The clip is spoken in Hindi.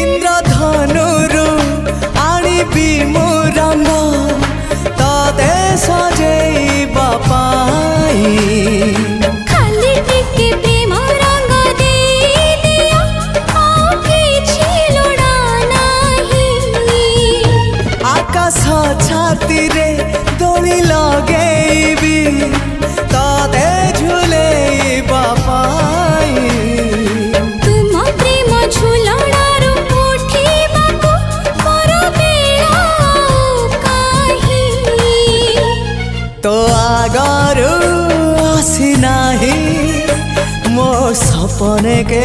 इंद्रधनुरु आनिबी मु रंग तते सजेइबा पाई खाली टिके प्रेम रंग दे दिया आ किछि लोड़ा नाही आकाश छाती रे दोली लगेबी तते झुलेइबा पाई तुम प्रेम झुलणारू उठिबाकू मोर बेला काहि तो आगरू आसी नाही मो सपने के